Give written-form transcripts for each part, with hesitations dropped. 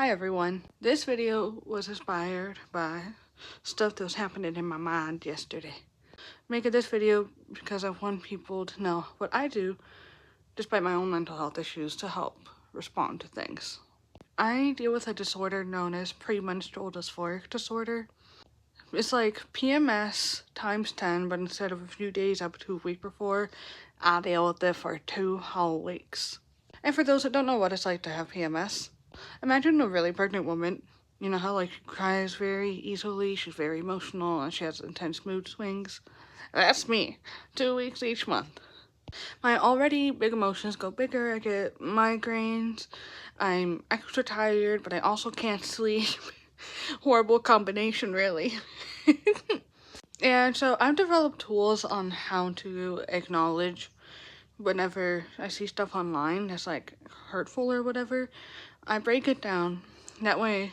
Hi everyone. This video was inspired by stuff that was happening in my mind yesterday. Making this video because I want people to know what I do despite my own mental health issues to help respond to things. I deal with a disorder known as premenstrual dysphoric disorder. It's like PMS times 10, but instead of a few days up to a week before, I deal with it for 2 whole weeks. And for those that don't know what it's like to have PMS, imagine a really pregnant woman. You know how she cries very easily, she's very emotional, and she has intense mood swings? That's me, 2 weeks each month. My already big emotions go bigger. I get migraines, I'm extra tired, but I also can't sleep. Horrible combination, really. And so I've developed tools on how to acknowledge whenever I see stuff online that's hurtful or whatever. I break it down. That way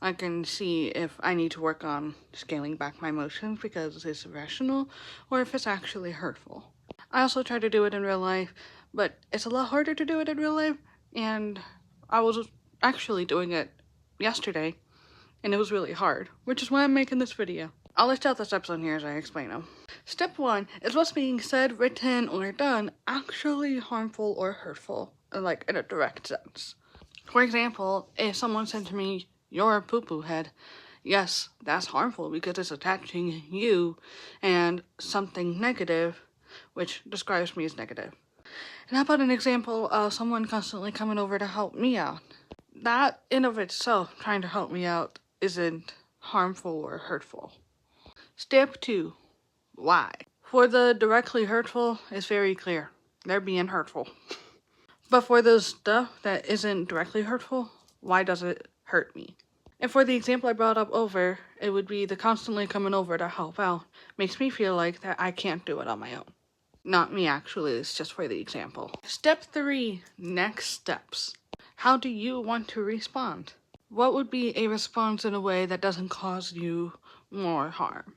I can see if I need to work on scaling back my emotions because it's irrational or if it's actually hurtful. I also try to do it in real life, but it's a lot harder to do it in real life, and I was actually doing it yesterday and it was really hard, which is why I'm making this video. I'll list out the steps on here as I explain them. Step 1 is what's being said, written, or done actually harmful or hurtful, in a direct sense. For example, if someone said to me, "You're a poo-poo head," yes, that's harmful because it's attaching you and something negative, which describes me as negative. And how about an example of someone constantly coming over to help me out? That in of itself, trying to help me out, isn't harmful or hurtful. Step 2, why? For the directly hurtful, it's very clear. They're being hurtful. But for the stuff that isn't directly hurtful, why does it hurt me? And for the example I brought up over, it would be the constantly coming over to help out makes me feel like that I can't do it on my own. Not me, actually, it's just for the example. Step 3, next steps. How do you want to respond? What would be a response in a way that doesn't cause you more harm?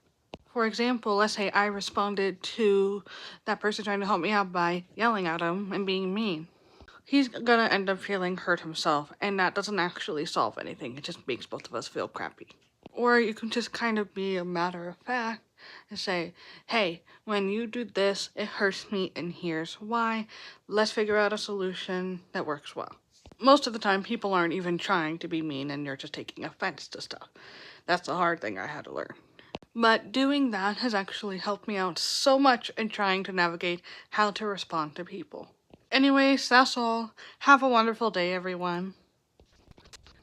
For example, let's say I responded to that person trying to help me out by yelling at him and being mean. He's gonna end up feeling hurt himself, and that doesn't actually solve anything. It just makes both of us feel crappy. Or you can just kind of be a matter of fact and say, "Hey, when you do this, it hurts me, and here's why. Let's figure out a solution that works well." Most of the time, people aren't even trying to be mean, and you're just taking offense to stuff. That's the hard thing I had to learn. But doing that has actually helped me out so much in trying to navigate how to respond to people. Anyways, that's all. Have a wonderful day, everyone.